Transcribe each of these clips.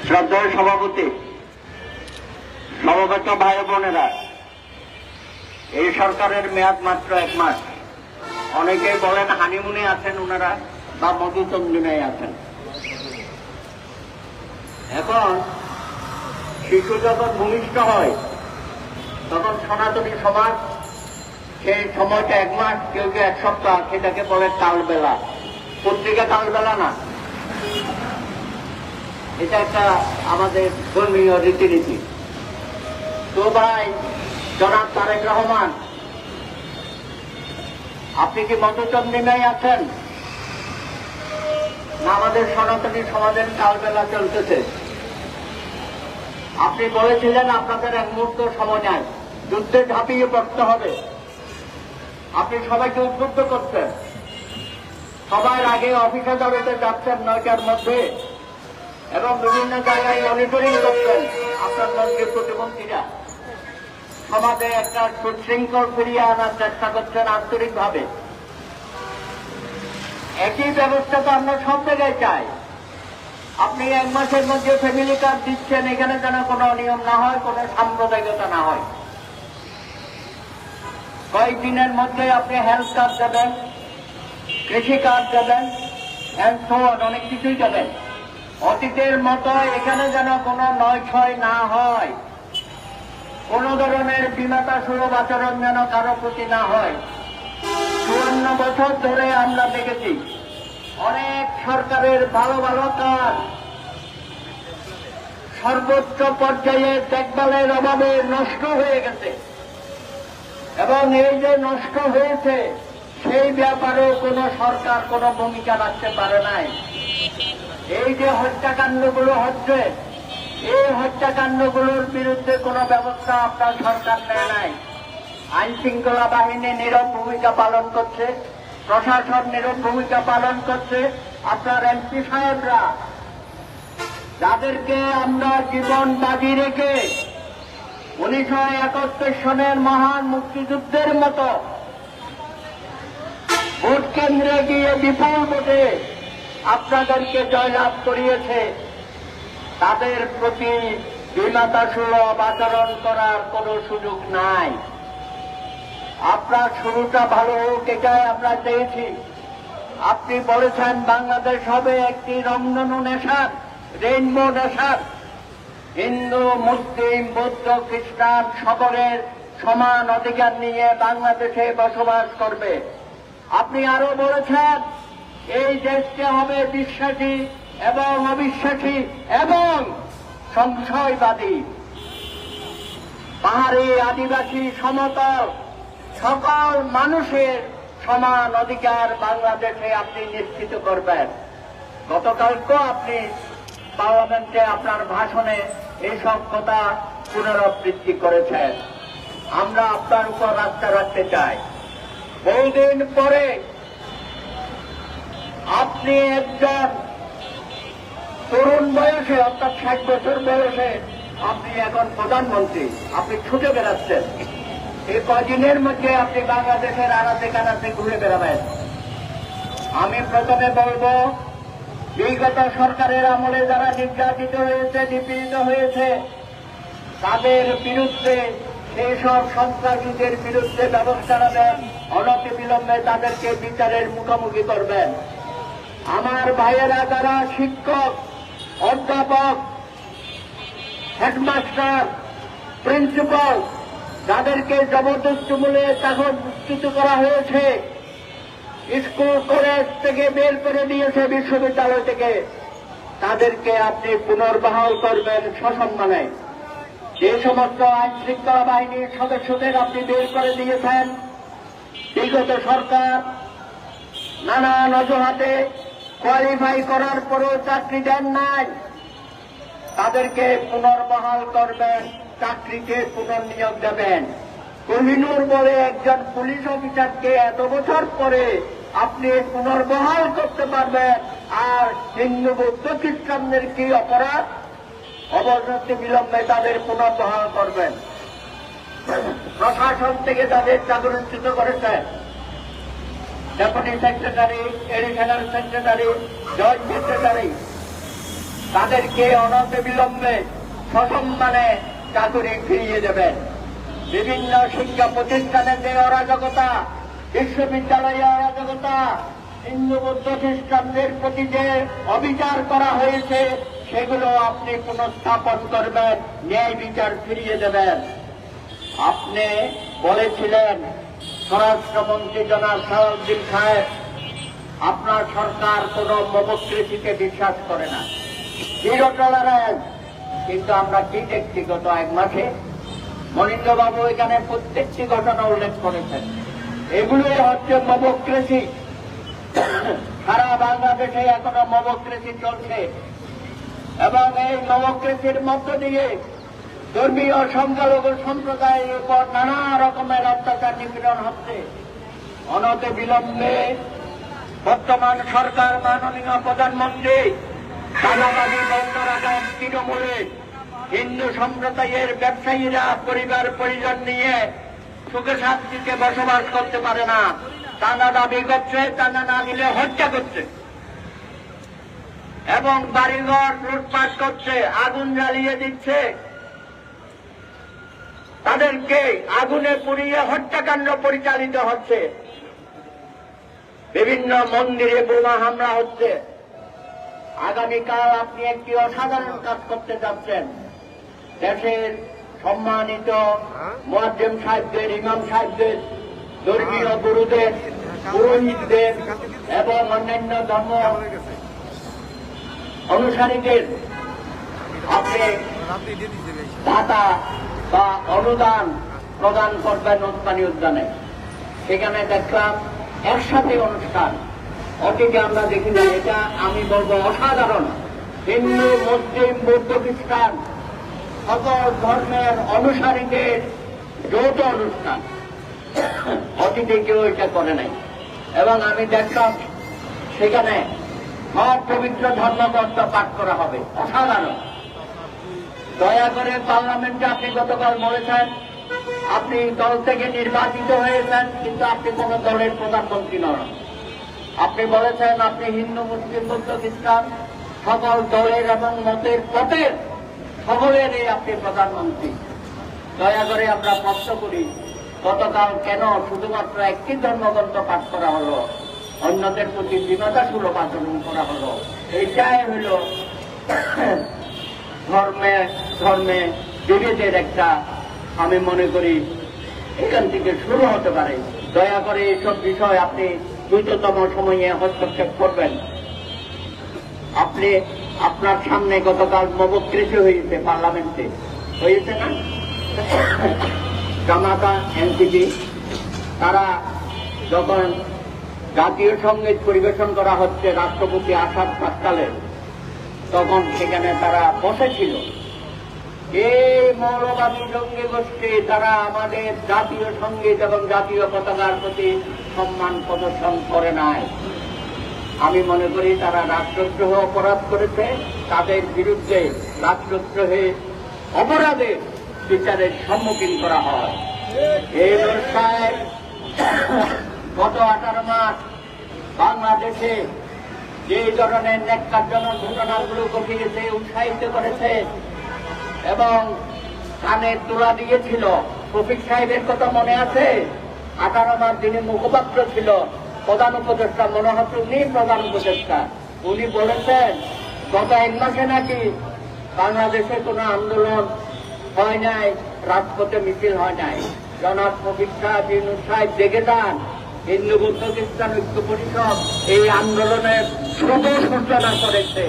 শ্রদ্ধেয় সভাপতি, সমবেত ভাই বোনেরা, এই সরকারের মেয়াদ মাত্র 1 মাস। অনেকেই বলেন হানিমুনে আছেন ওনারা বা মধুচন্দ্রিমায় আছেন। এখন শিশু যখন ভূমিষ্ঠ হয় তখন সনাতনী সমাজ সেই সময়টা 1 মাস, কেউ কেউ 1 সপ্তাহ, সেটাকে বলে কালবেলা। পত্রিকা কালবেলা না, এটা একটা আমাদের ধর্মীয় রীতিনীতি। তো ভাই জনাব তারেক রহমান, আপনি কি মধুচন্দ্রিমায় আছেন না আমাদের সনাতনী সমাজের কালবেলা চলতেছে? আপনি বলেছিলেন আপনাদের 1 মুহূর্ত সময় নাই, যুদ্ধে ঝাঁপিয়ে পড়তে হবে। আপনি সবাইকে উদ্বুদ্ধ করছেন, সবার আগে অফিসে আদালতে যাচ্ছেন 9টার মধ্যে এবং বিভিন্ন জায়গায় মনিটরিং করছেন। আপনার মন্ত্রী প্রতিমন্ত্রীরা সমাজে একটা সুশৃঙ্খল ফিরিয়ে আনার চেষ্টা করছেন আন্তরিকভাবে। একই ব্যবস্থা তো আমরা সব জায়গায় চাই। আপনি 1 মাসের মধ্যে ফ্যামিলি কার্ড দিচ্ছেন, এখানে যেন কোনো অনিয়ম না হয়, কোনো সাম্প্রদায়িকতা না হয়। কয়েকদিনের মধ্যে আপনি হেলথ কার্ড দেবেন, কৃষি কার্ড দেবেন, অনেক কিছুই দেবেন। অতীতের মতো এখানে যেন কোনো 9-6 না হয়, কোন ধরনের বিমাতা সুলভ আচরণ যেন কারো প্রতি না হয়। 54 বছর ধরে আমরা দেখেছি অনেক সরকারের ভালো ভালো কাজ সর্বোচ্চ পর্যায়ে দেখভালের অভাবে নষ্ট হয়ে গেছে, এবং এই যে নষ্ট হয়েছে সেই ব্যাপারেও কোন সরকার কোনো ভূমিকা রাখতে পারে নাই। এই যে হত্যাকাণ্ডগুলো হচ্ছে, এই হত্যাকাণ্ডগুলোর বিরুদ্ধে কোনো ব্যবস্থা আপনার সরকার নেয় নাই। আইন শৃঙ্খলা বাহিনী নীরব ভূমিকা পালন করছে, প্রশাসন নীরব ভূমিকা পালন করছে। আপনার এমপি সাহেবরা, যাদেরকে আমরা জীবন বাজি রেখে 1971 সনের মহান মুক্তিযুদ্ধের মতো ভোট কেন্দ্রে গিয়ে বিপুল ভোটে আপনাদেরকে জয়লাভ করিয়েছে, তাদের প্রতি বিমাতা সুলভ আচরণ করার কোন সুযোগ নাই। আপনার শুরুটা ভালো হোক, এটাই আমরা চেয়েছি। আপনি বলেছেন বাংলাদেশ হবে একটি রংধনু নেশার, রেইনবো নেশার, হিন্দু মুসলিম বৌদ্ধ খ্রিস্টান সকলের সমান অধিকার নিয়ে বাংলাদেশে বসবাস করবে। আপনি আরো বলেছেন এই দেশকে হবে বিশ্বাসী এবং অবিশ্বাসী এবং সংশয়বাদী। পাহাড়ি, আদিবাসী, সমতল সকল মানুষের সমান অধিকার বাংলাদেশে আপনি নিশ্চিত করবেন। গতকালকেও আপনি পার্লামেন্টে আপনার ভাষণে এইসব কথা পুনরাবৃত্তি করেছেন। আমরা আপনার উপর আস্থা রাখতে চাই। বহুদিন পরে আপনি একজন তরুণ বয়সে, অর্থাৎ 60 বছর বয়সে আপনি এখন প্রধানমন্ত্রী, আপনি ছুটে বেড়াচ্ছেন। এই কদিনের মধ্যে আপনি বাংলাদেশের আনাচে কানাচে ঘুরে বেড়াবেন। আমি প্রথমে বলব, বিগত সরকারের আমলে যারা নির্যাতিত হয়েছে, নিপীড়িত হয়েছে, তাদের বিরুদ্ধে, সেইসব সন্ত্রাসীদের বিরুদ্ধে ব্যবস্থা নেবেন। অনতিবিলম্বে তাদেরকে বিচারের মুখোমুখি করবেন। আমার ভাইয়েরা যারা শিক্ষক, অধ্যাপক, হেডমাস্টার, প্রিন্সিপাল, যাদেরকে জবরদস্তিমূলক চাকরিচ্যুত করা হয়েছে, স্কুল কলেজ থেকে বের করে দিয়েছে, বিশ্ববিদ্যালয় থেকে, তাদেরকে আপনি পুনর্বহাল করবেন সসম্মানে। যে সমস্ত আইন শৃঙ্খলা বাহিনীর সদস্যদের আপনি বের করে দিয়েছেন, বিগত সরকার নানান অজুহাতে কোয়ালিফাই করার পরেও চাকরি দেন নাই, তাদেরকে পুনর্বহাল করবেন, চাকরিতে পুনর্নিয়োগ দেবেন। কোহিনুর বলে একজন পুলিশ অফিসারকে এত বছর পরে আপনি পুনর্বহাল করতে পারবেন, আর হিন্দু বৌদ্ধ খ্রিস্টানদের কি অপরাধ, অবনতি বিলম্বে তাদের পুনর্বহাল করবেন। প্রশাসন থেকে তাদের চাকরিচ্যুত করেছেন, deputy secretary, additional secretary, joint secretary, তাদেরকে অনতিবিলম্বে সসম্মানে চাকরি ফিরিয়ে দেবেন। বিভিন্ন শিক্ষা প্রতিষ্ঠানের যে অরাজকতা, বিশ্ববিদ্যালয়ে অরাজকতা, হিন্দু বৌদ্ধ খ্রিস্টানদের প্রতি যে অবিচার করা হয়েছে সেগুলো আপনি পুনঃস্থাপন করবেন, ন্যায় বিচার ফিরিয়ে দেবেন। আপনি বলেছিলেন স্বরাষ্ট্রমন্ত্রী জনাব সালাউদ্দিন সাহেব, আপনার সরকার কোন ডেমোক্রেসিকে বিশ্বাস করে না, জিরো টলারেন্স। কিন্তু আমরা কি দেখছি গত এক মাসে? মনীন্দ্রবাবু এখানে প্রত্যেকটি ঘটনা উল্লেখ করেছেন। এগুলোই হচ্ছে ডেমোক্রেসি। সারা বাংলাদেশে এখনো ডেমোক্রেসি চলছে এবং এই ডেমোক্রেসির মধ্য দিয়ে ধর্মীয় সংখ্যালঘু সম্প্রদায়ের উপর নানা রকমের অত্যাচার নিপীড়ন হচ্ছে। অনতিবিলম্বে বর্তমান সরকার, মাননীয় প্রধানমন্ত্রী চাঁদাবাজি বন্ধ রাখার তৃণমূলে হিন্দু সম্প্রদায়ের ব্যবসায়ীরা পরিবার পরিজন নিয়ে সুখে শান্তিতে বসবাস করতে পারে না, চাঁদা দাবি করছে, চাঁদা না দিলে হত্যা করছে এবং বাড়িঘর লুটপাট করছে, আগুন জ্বালিয়ে দিচ্ছে, তাদেরকে আগুনে পুড়িয়ে হত্যাকাণ্ড পরিচালিত হচ্ছে, বিভিন্ন মন্দিরে বোমা হামলা হচ্ছে। আগামীকাল আপনি একটি অসাধারণ কাজ করতে যাচ্ছেন। দেশের সম্মানিত মুয়াজ্জিম সাহেবদের, ইমাম সাহেবদের, ধর্মীয় গুরুদের, পুরোহিতদের এবং অন্যান্য ধর্ম অনুসারীদের আপনি ভাতা বা অনুদান প্রদান করবেন ওসমানী উদ্যানে। সেখানে দেখলাম একসাথে অনুষ্ঠান, অতীতে আমরা দেখি না। এটা আমি বলবো অসাধারণ। হিন্দু, মুসলিম, বৌদ্ধ, খ্রিস্টান সকল ধর্মের অনুসারীদের যৌথ অনুষ্ঠান, অতীতে কেউ এটা করে নাই। এবং আমি দেখলাম সেখানে সব পবিত্র ধর্মগ্রন্থ পাঠ করা হবে, অসাধারণ। দয়া করে পার্লামেন্টে আপনি গতকাল বলেছেন আপনি দল থেকে নির্বাচিত হয়েছেন, কিন্তু আপনি কোন দলের প্রধানমন্ত্রী নন। আপনি বলেছেন আপনি হিন্দু, মুসলিম, বৌদ্ধ, খ্রিস্টান সকল দলের এবং মতের পথের সকলেরই আপনি প্রধানমন্ত্রী। দয়া করে আমরা প্রশ্ন করি, গতকাল কেন শুধুমাত্র একটি ধর্মগ্রন্থ পাঠ করা হলো, অন্যদের প্রতি বিনতাসুলভ আচরণ করা হলো? এইটাই হইল ধর্মে ধর্মে বিভেদের একটা, আমি মনে করি এখান থেকে শুরু হতে পারে। দয়া করে এইসব বিষয় আপনি দ্রুততম সময়ে হস্তক্ষেপ করবেন। আপনি আপনার সামনে গতকাল ডেমোক্রেসি হয়েছে, পার্লামেন্টে হয়েছে না? জামাতা, এনসিপি তারা যখন জাতীয় সঙ্গীত পরিবেশন করা হচ্ছে রাষ্ট্রপতি আসার প্রাক্কালে, তখন সেখানে তারা বসেছিল। এই মৌলবাদী জঙ্গি গোষ্ঠী তারা আমাদের জাতীয় সঙ্গীত এবং জাতীয় পতাকার প্রতি সম্মান প্রদর্শন করে নাই। আমি মনে করি তারা রাষ্ট্রদ্রোহ অপরাধ করেছে, তাদের বিরুদ্ধে রাষ্ট্রদ্রোহে অপরাধের বিচারের সম্মুখীন করা হয়। এই ব্যবস্থায় গত 18 মাস বাংলাদেশে যে ধরনের ন্যাক্কারজনক ঘটনাগুলো ঘটিয়েছে, উৎসাহিত করেছে এবং কানে তোলা দিয়েছিল। শফিক সাহেবের কথা মনে আছে? 18 মাস যিনি মুখপাত্র ছিল, প্রধান উপদেষ্টা, মনে হচ্ছে উনি প্রধান উপদেষ্টা, উনি বলেছেন গত 1 মাসে নাকি বাংলাদেশে কোনো আন্দোলন হয় নাই, রাজপথে মিছিল হয় নাই। জনাব শফিক সাহেব, ইউনূস সাহেব দেখে যান, হিন্দু বৌদ্ধ খ্রিস্টান ঐক্য পরিষদ এই আন্দোলনের শুভ সূচনা করেছে।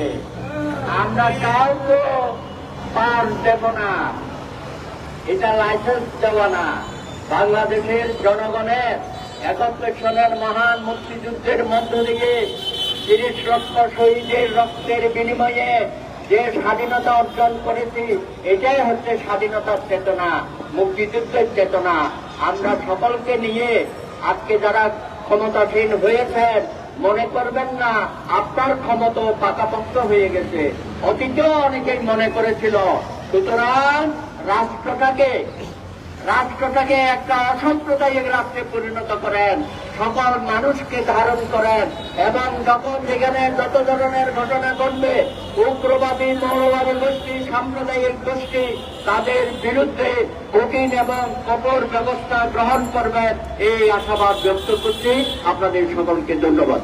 আমরা কাউকে পার দেব না, এটা লাইসেন্স দেওয়া না। বাংলাদেশের জনগণের 71 সনের মহান মুক্তিযুদ্ধের মধ্য দিয়ে 30 লক্ষ শহীদের রক্তের বিনিময়ে যে স্বাধীনতা অর্জন করেছি, এটাই হচ্ছে স্বাধীনতার চেতনা, মুক্তিযুদ্ধের চেতনা। আমরা সকলকে নিয়ে আজকে যারা ক্ষমতাসীন হয়েছেন, মনে করবেন না আপনার ক্ষমতা পাকাপোক্ত হয়ে গেছে। অতীতেও অনেকেই মনে করেছিল। সুতরাং রাষ্ট্রটাকে একটা অসাম্প্রদায়িক রাষ্ট্রে পরিণত করেন, সকল মানুষকে ধারণ করেন এবং যখন যেখানে যত ধরনের ঘটনা ঘটবে উগ্রবাদী মৌলবাদী গোষ্ঠী সাম্প্রদায়িক গোষ্ঠী তাদের বিরুদ্ধে কঠিন এবং কঠোর ব্যবস্থা গ্রহণ করবেন এই আশাবাদ ব্যক্ত করছি। আপনাদের সকলকে ধন্যবাদ।